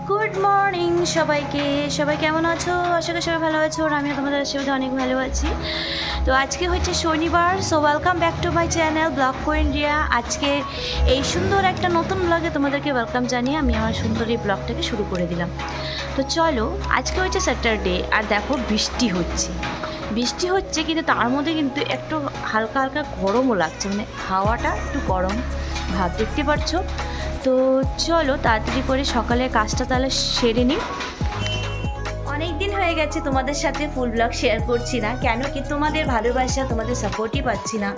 Good morning সবাইকে। সবাই কেমন আছো? আশা করি সবাই ভালো আছো, আর আমিও তোমাদের আশীর্বাদে অনেক ভালো আছি। তো আজকে হচ্ছে শনিবার, so welcome back to my channel blog queen Riya. আজকে এই সুন্দর একটা নতুন ব্লগে তোমাদেরকে ওয়েলকাম জানিয়ে আমি আমার সুন্দর এই ব্লগটাকে শুরু করে দিলাম। তো চলো, আজকে হচ্ছে স্যাটারডে, আর দেখো বৃষ্টি হচ্ছে কিন্তু তার মধ্যে কিন্তু একটু হালকা হালকা গরমও লাগছে, মানে হাওয়াটা একটু গরম ভাব দেখতে পাচ্ছ। তো চলো তাড়াতাড়ি করে সকালে কাজটা তাহলে সেরে নিই। অনেক দিন হয়ে গেছে তোমাদের সাথে ফুল ব্লগ শেয়ার করছি না, কেন কি তোমাদের ভালোবাসা, তোমাদের সাপোর্টই পাচ্ছি না।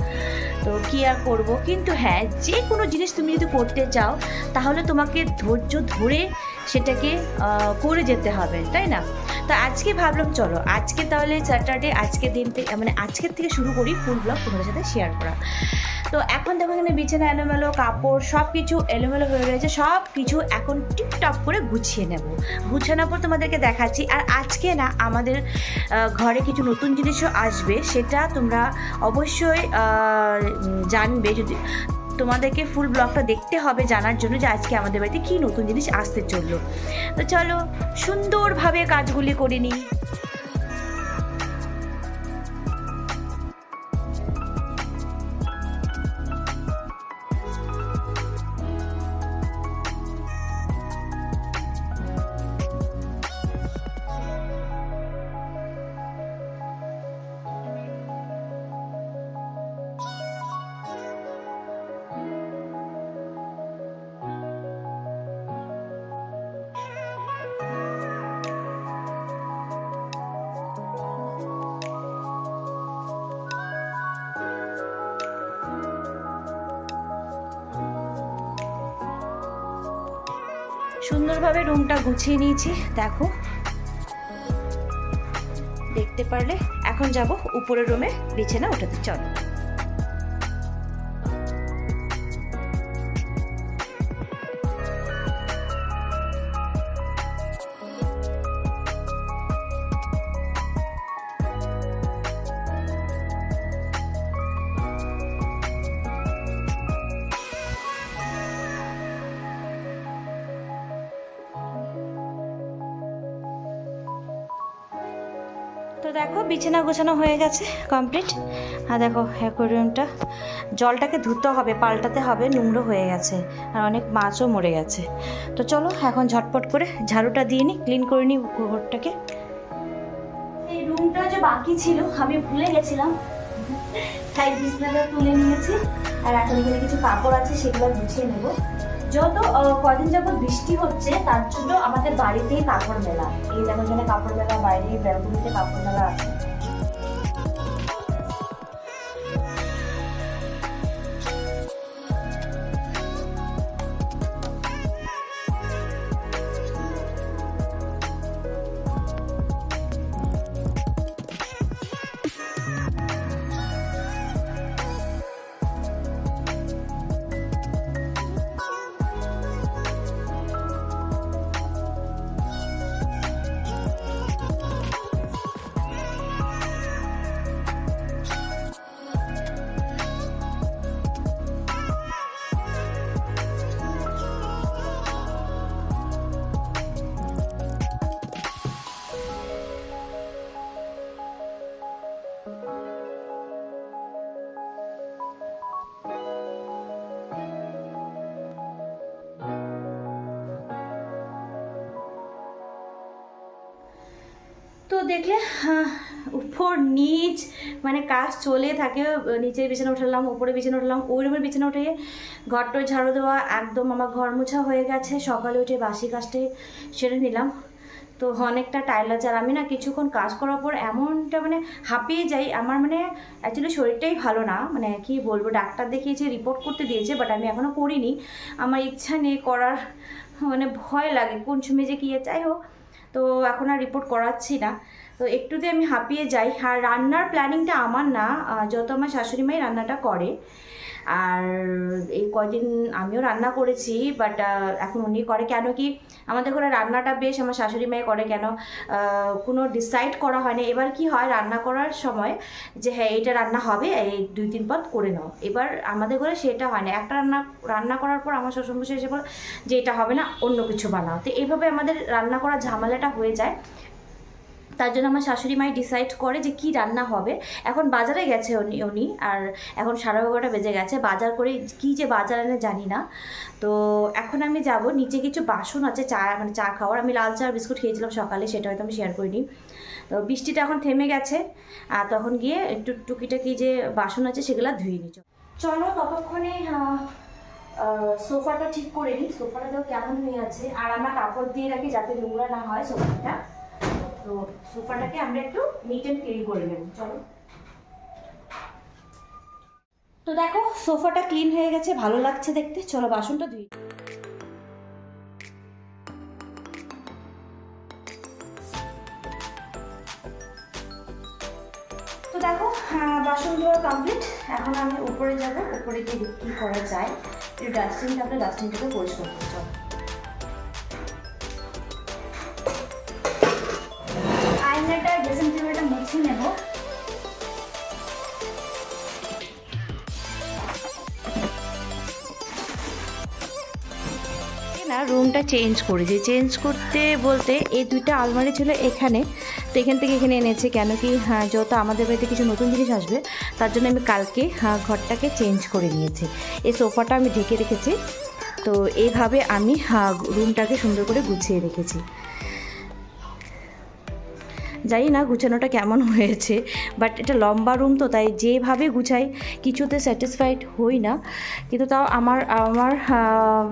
তো কী আর করবো, কিন্তু হ্যাঁ, যে কোনো জিনিস তুমি যদি করতে চাও তাহলে তোমাকে ধৈর্য ধরে সেটাকে করে যেতে হবে, তাই না? তো আজকে ভাবলাম চলো আজকে তাহলে স্যাটারডে, আজকের দিন থেকে মানে আজকের থেকে শুরু করি ফুল ব্লগ তোমাদের সাথে শেয়ার করা। তো এখন দেখো এখানে বিছানা এলোমেলো, কাপড় সব কিছু এলোমেলো হয়ে রয়েছে, সব কিছু এখন টিপটপ করে গুছিয়ে নেব। গুছানোর পর তোমাদেরকে দেখাচ্ছি। আর আজকে না আমাদের ঘরে কিছু নতুন জিনিসও আসবে, সেটা তোমরা অবশ্যই জানবে। যদি তোমাদেরকে ফুল ব্লগটা দেখতে হবে জানার জন্য যে আজকে আমাদের বাড়িতে কী নতুন জিনিস আসতে চললো। তো চলো সুন্দরভাবে কাজগুলি করে নিই। সুন্দরভাবে রুমটা গুছিয়ে নিয়েছি, দেখো দেখতে পারলে। এখন যাব উপরের রুমে বিছানা ওঠাতে, চলো। তো দেখো বিছানা গোছানো হয়ে গেছে, কমপ্লিট। আর দেখো অ্যাকোয়ারিয়ামটা জলটাকে ধুতে হবে, পাল্টাতে হবে, নোংরা হয়ে গেছে আর অনেক মাছও মরে গেছে। তো চলো এখন ঝটপট করে ঝাড়ুটা দিয়ে নিই, ক্লিন করে নিই ঘরটাকে। এই রুমটা যে বাকি ছিল আমি ভুলে গেছিলাম, তাই বিছানাটা তুলে নিয়েছি। আর এখন এখানে কিছু কাপড় আছে, সেগুলো গুছিয়ে নেব। যত কদিন যাবত বৃষ্টি হচ্ছে তার জন্য আমাদের বাড়িতেই কাপড় মেলা। এই দেখো এখানে কাপড় মেলা, বাইরে ব্যালকনিতে কাপড় মেলা আছে। তো দেখলে উপর নিচ মানে কাজ চলে থাকে। নিচের বিছানা উঠালাম, উপরে বিছানা উঠালাম, ওই রুমের বিছানা উঠে ঘরটা ঝাড়ু দেওয়া, একদম আমার ঘর মোছা হয়ে গেছে। সকালে উঠে বাসি কাজটাই সেরে নিলাম। তো অনেকটা টায়ার্ড লাগছে। আর আমি না কিছুক্ষণ কাজ করার পর এমনটা মানে হাঁপিয়ে যাই। আমার মানে অ্যাকচুয়ালি শরীরটাই ভালো না, মানে কি বলবো, ডাক্তার দেখিয়েছে, রিপোর্ট করতে দিয়েছে, বাট আমি এখনও করিনি। আমার ইচ্ছা নেই করার, মানে ভয় লাগে কোন সময় যে কী। যাই হোক, তো এখন আর রিপোর্ট করাচ্ছি না। তো একটুতে আমি হাঁপিয়ে যাই। আর রান্নার প্ল্যানিংটা আমার না, যত আমার শাশুড়ি মাই রান্নাটা করে। আর এই কয়দিন আমিও রান্না করেছি, বাট এখন উনি করে। কেন কি আমাদের ঘরে রান্নাটা বেশ আমার শাশুড়ি মাই করে, কেন কোনো ডিসাইড করা হয় না। এবার কি হয়, রান্না করার সময় যে হ্যাঁ এইটা রান্না হবে, এই 2-3 পদ করে নাও। এবার আমাদের ঘরে সেটা হয় না। একটা রান্না করার পর আমার শ্বশুরমশাই এসে বলে যে এটা হবে না, অন্য কিছু বানাও। তো এইভাবে আমাদের রান্না করার ঝামেলাটা হয়ে যায়। তার জন্য আমার শাশুড়ি মাই ডিসাইড করে যে কি রান্না হবে। এখন বাজারে গেছে উনি, আর এখন 11:30 বেজে গেছে। বাজার করে কি যে বাজার এনে জানি না। তো এখন আমি যাব নিচে, কিছু বাসন আছে চা খাওয়ার। আমি লাল চা আর বিস্কুট খেয়েছিলাম সকালে, সেটা হয়তো আমি শেয়ার করিনি। তো বৃষ্টিটা এখন থেমে গেছে, আর তখন গিয়ে একটু টুকিটাকি যে বাসন আছে সেগুলো ধুয়ে নিই। চলো ততক্ষণে সোফাটা ঠিক করে নিই। সোফাটা তো কেমন হয়ে আছে, আর আমরা কাপড় দিয়ে রাখি যাতে নোংরা না হয় সোফাটা। তো সোফাটাকে আমরা একটু নিট অ্যান্ড ক্লিন করে নেব। চলো। তো দেখো সোফাটা ক্লিন হয়ে গেছে, ভালো লাগছে দেখতে। চলো বাসনটা ধুই। তো দেখো বাসন ধোয়া কমপ্লিট। এখন আমি উপরে যাব, উপরে গিয়ে কি করা যায়। একটু ডাস্টিং থাকলে ডাস্টিংটাকে পরিষ্কার করতে। চলো। আয়নাটা ড্রেসিং টেবিলটা মুছে নেব। না রুমটা চেঞ্জ করেছি। চেঞ্জ করতে বলতে এই 2টা আলমারি ছিল এখানে, তো এখান থেকে এখানে এনেছি। কেন কি যেহেতু আমাদের বাড়িতে কিছু নতুন জিনিস আসবে, তার জন্য আমি কালকে ঘরটাকে চেঞ্জ করে নিয়েছি। এই সোফাটা আমি ঢেকে রেখেছি। তো এইভাবে আমি রুমটাকে সুন্দর করে গুছিয়ে রেখেছি। জানি না গুছানোটা কেমন হয়েছে, বাট এটা লম্বা রুম তো, তাই যেভাবে গুছাই কিছুতে স্যাটিসফাইড হই না। কিন্তু তাও আমার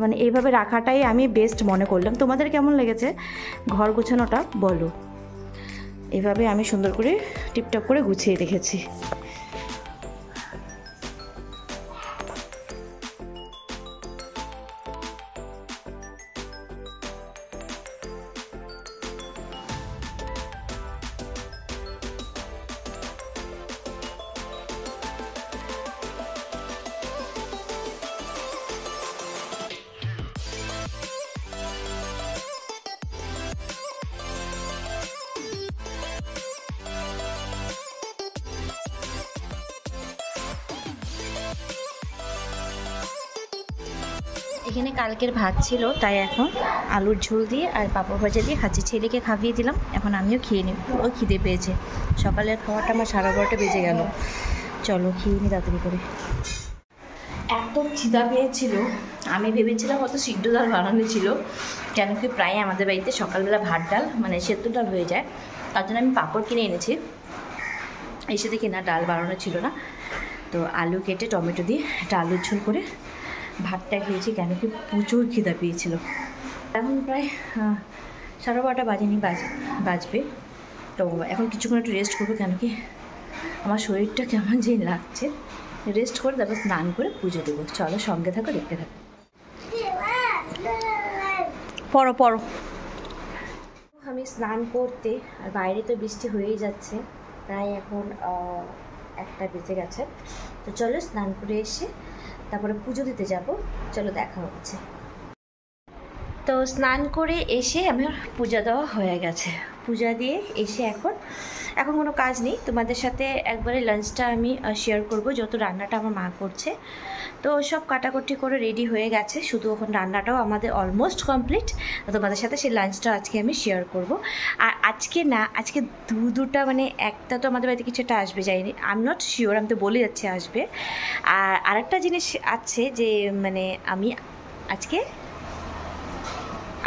মানে এইভাবে রাখাটাই আমি বেস্ট মনে করলাম। তোমাদের কেমন লেগেছে ঘর গুছানোটা বলো। এভাবে আমি সুন্দর করে টিপটপ করে গুছিয়ে রেখেছি। এখানে কালকের ভাত ছিল, তাই এখন আলুর ঝোল দিয়ে আর পাঁপড় ভাজা দিয়ে খাচ্ছি। ছেলেকে খাইয়ে দিলাম, এখন আমিও খেয়ে নিই। পুরো খিদে পেয়েছে। সকালের খাওয়াটা আমার 12:30 বেজে গেল। চলো খেয়ে নিই তাড়াতাড়ি করে। এত খিদা পেয়েছিল, আমি ভেবেছিলাম অত সিদ্ধ ডাল বানানো ছিল। কেন কি প্রায় আমাদের বাড়িতে সকালবেলা ভাত ডাল মানে সেদ্ধ ডাল হয়ে যায়, তার জন্য আমি পাঁপড় কিনে এনেছি। এসে দেখি না ডাল বানানো ছিল না। তো আলু কেটে টমেটো দিয়ে একটা আলুর ঝোল করে ভাতটা খেয়েছি। কেন কি প্রচুর খিদা পেয়েছিল। এখন প্রায় 12:30 বাজেনি, বাজবে। তো এখন কিছুক্ষণ একটু রেস্ট করবো। কেন কি আমার শরীরটা কেমন যে লাগছে। রেস্ট করে তারপর স্নান করে পুজো দেবো। চলো সঙ্গে থাকো, দেখতে থাকো। পড়ো। আমি স্নান করতে, আর বাইরে তো বৃষ্টি হয়েই যাচ্ছে। প্রায় এখন 1টা বেজে গেছে। তো চলো স্নান করে এসে তারপরে পুজো দিতে যাব। চলো দেখা হচ্ছে। তো স্নান করে এসে আমার পূজা দেওয়া হয়ে গেছে। পূজা দিয়ে এসে এখন কোনো কাজ নেই। তোমাদের সাথে একবারে লাঞ্চটা আমি শেয়ার করব, যত রান্নাটা আমার মা করছে। তো সব কাটাকুটি করে রেডি হয়ে গেছে, শুধু এখন রান্নাটাও আমাদের অলমোস্ট কমপ্লিট। তোমাদের সাথে সেই লাঞ্চটা আজকে আমি শেয়ার করব। আর আজকে দুটা মানে একটা তো আমাদের বাড়িতে কিছু একটা আসবে, যাইনি, আই এম নট শিওর, আমি তো বলে যাচ্ছি আসবে। আর আরেকটা জিনিস আছে যে মানে আমি আজকে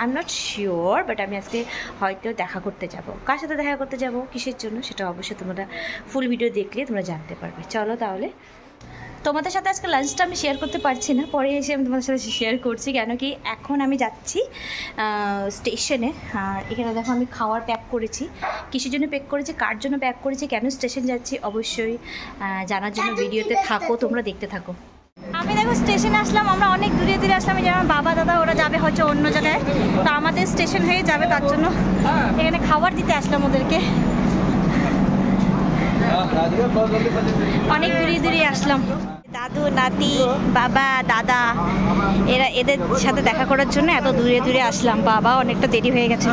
I am not sure, but আমি আজকে হয়তো দেখা করতে যাব। কার সাথে দেখা করতে যাব, কিসের জন্য, সেটা অবশ্যই তোমরা ফুল ভিডিও দেখলে তোমরা জানতে পারবে। চলো তাহলে। তোমাদের সাথে আজকে লাঞ্চটা আমি শেয়ার করতে পারছি না, পরে এসে আমি তোমাদের সাথে শেয়ার করছি। কেন কি এখন আমি যাচ্ছি স্টেশনে। আর এখানে দেখো আমি খাওয়ার প্যাক করেছি। কিসের জন্য প্যাক করেছি, কার জন্য প্যাক করেছি, কেন স্টেশন যাচ্ছি, অবশ্যই জানার জন্য ভিডিওতে থাকো, তোমরা দেখতে থাকো। আমি দেখো স্টেশনে আসলাম, আমরা অনেক দূরে আসলাম। যেমন বাবা দাদা ওরা যাবে হচ্ছে অন্য জায়গায়, তো আমাদের স্টেশন হয়ে যাবে, তার জন্য এখানে খাবার দিতে আসলাম ওদেরকে। অনেক দূরে দূরে আসলাম। দাদু নাতি বাবা দাদা এদের সাথে দেখা করার জন্য এত দূরে দূরে আসলাম। বাবা অনেকটা দেরি হয়ে গেছে।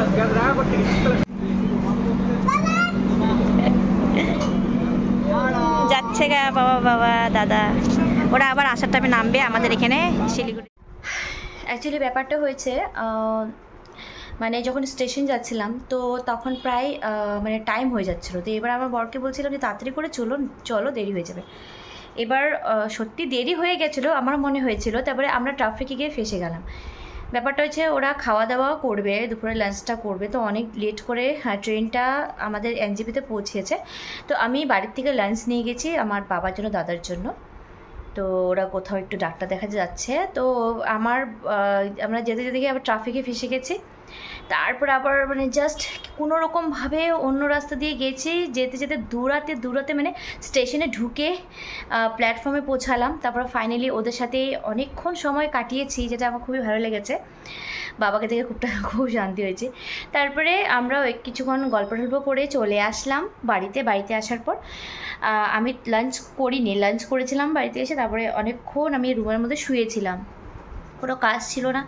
যাচ্ছে গা বাবা বাবা দাদা, ওরা আবার আসার টাইমে নামবে আমাদের এখানে শিলিগুড়ি। অ্যাকচুয়ালি ব্যাপারটা হয়েছে মানে যখন স্টেশন যাচ্ছিলাম তো তখন প্রায় মানে টাইম হয়ে যাচ্ছিলো। তো এবার আমার বরকে বলছিলাম যে তাড়াতাড়ি করে চলো দেরি হয়ে যাবে। এবার সত্যি দেরি হয়ে গেছিলো আমার মনে হয়েছিল। তারপরে আমরা ট্রাফিকে গিয়ে ফেসে গেলাম। ব্যাপারটা হচ্ছে ওরা খাওয়া দাওয়া করবে, দুপুরে লাঞ্চটা করবে, তো অনেক লেট করে ট্রেনটা আমাদের এনজেপিতে পৌঁছেছে। তো আমি বাড়ির থেকে লাঞ্চ নিয়ে গেছি আমার বাবার জন্য দাদার জন্য। তো ওরা কোথাও একটু ডাক্তার দেখাতে যাচ্ছে। তো আমরা যেতে যেতে গিয়ে আবার ট্রাফিকে ফেসে গেছি। তারপর আবার মানে জাস্ট কোনোরকমভাবে অন্য রাস্তা দিয়ে গেছি, যেতে যেতে দূরাতে মানে স্টেশনে ঢুকে প্ল্যাটফর্মে পৌঁছালাম। তারপর ফাইনালি ওদের সাথে অনেকক্ষণ সময় কাটিয়েছি, যেটা আমার খুবই ভালো লেগেছে। বাবাকে দেখে খুব শান্তি হয়েছে। তারপরে আমরা কিছুক্ষণ গল্প করে চলে আসলাম বাড়িতে আসার পর আমি লাঞ্চ করিনি, লাঞ্চ করেছিলাম বাড়িতে এসে। তারপরে অনেকক্ষণ আমি রুমের মধ্যে শুয়েছিলাম, কোনো কাজ ছিল না।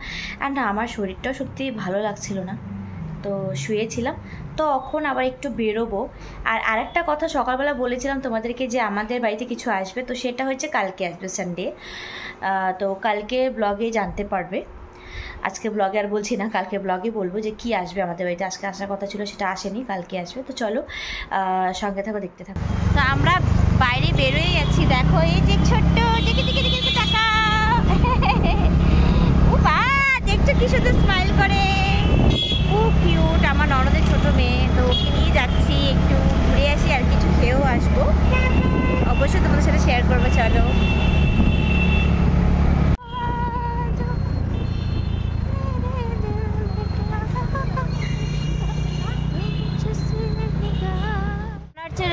আর না আমার শরীরটাও সত্যি ভালো লাগছিল না, তো শুয়েছিলাম। তো এখন আবার একটু বেরোবো। আর আরেকটা কথা সকালবেলা বলেছিলাম তোমাদেরকে যে আমাদের বাড়িতে কিছু আসবে, তো সেটা হচ্ছে কালকে আসবে সানডে। তো কালকে ব্লগে জানতে পারবে। আজকে ব্লগে আর বলছি না, কালকে ব্লগে বলবো যে কি আসবে আমাদের বাড়িতে। আজকে আসার কথা ছিল, সেটা আসেনি, কালকে আসবে। তো চলো সঙ্গে থাকো, দেখতে থাকো। তো আমরা বাইরে বেরোয় যাচ্ছি। দেখো এই যে ছোট্ট দিকে টাকা ও বা দেখছো কি সুন্দর স্মাইল করে, খুব কিউট আমার ননদের ছোট মেয়ে। তো ওকে নিয়ে যাচ্ছি, একটু ঘুরে আসি আর কিছু খেয়েও আসবো। অবশ্যই তোমাদের সাথে শেয়ার করবো। চলো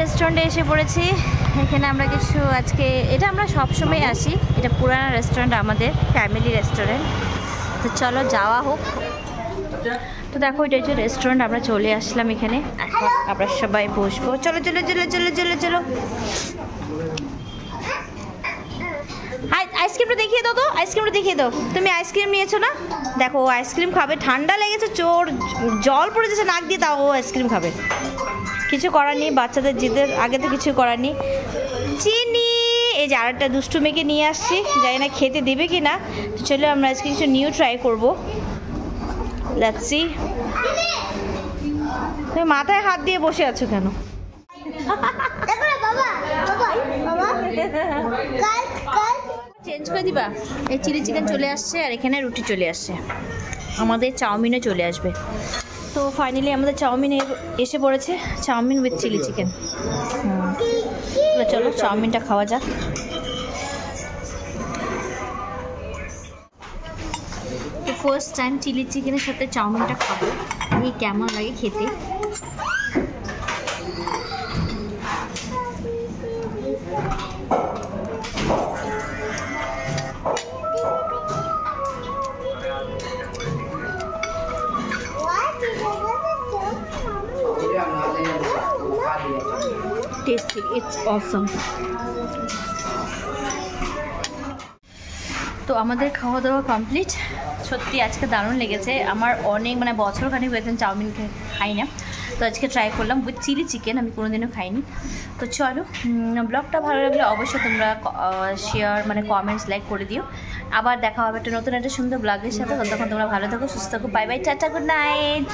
রেস্টুরেন্টে এসে পড়েছি। এখানে আমরা কিছু আজকে এটা আমরা সবসময় আসি, এটা পুরানা রেস্টুরেন্ট আমাদের ফ্যামিলি রেস্টুরেন্ট। তো চলো যাওয়া হোক। তো দেখো এটা হচ্ছে রেস্টুরেন্ট, আমরা চলে আসলাম এখানে। আমরা সবাই বসবো। চলো চলো চলো চলো চলো চলো আইসক্রিমটা দেখিয়ে দাও। তো আইসক্রিমটা দেখিয়ে দাও। তুমি আইসক্রিম নিয়েছো না? দেখো ও আইসক্রিম খাবে, ঠান্ডা লেগেছে, জল পড়ে যাচ্ছে নাক দিয়ে, তাও ও আইসক্রিম খাবে। কিছু করার নেই, বাচ্চাদের জিদের আগে তো কিছু করার নেই। চিনি এই যে আরেকটা দুষ্টু মেয়েকে নিয়ে আসছি, জানি না খেতে দেবে কি না। তো চলো আমরা আজকে কিছু নিউ ট্রাই করবো। লাচ্ছি। তুমি মাথায় হাত দিয়ে বসে আছো কেন? চেঞ্জ করে দিবা। এই চিলি চিকেন চলে আসছে আর এখানে রুটি চলে আসছে, আমাদের চাউমিনও চলে আসবে। তো ফাইনালি আমাদের চাউমিন এসে পড়েছে, চাউমিন উইথ চিলি চিকেন। চলো চাউমিনটা খাওয়া যাক। তো ফার্স্ট টাইম চিলি চিকেনের সাথে চাউমিনটা খাবো, এই কেমন লাগে খেতে। Tasty, it's awesome. তো আমাদের খাওয়া দাওয়া কমপ্লিট। সত্যি আজকে দারুণ লেগেছে আমার, অনেক মানে বছরখানিক হয়েছে চাউমিন খাই না। তো আজকে ট্রাই করলাম উইথ চিলি চিকেন, আমি কোনোদিনও খাইনি। তো চলো ব্লগটা ভালো লাগলে অবশ্যই তোমরা শেয়ার মানে কমেন্টস লাইক করে দিও। আবার দেখা হবে একটা নতুন একটা সুন্দর ব্লগের সাথে। ততক্ষণ তোমরা ভালো থাকো, সুস্থ থাকো। Bye bye, tata, good night.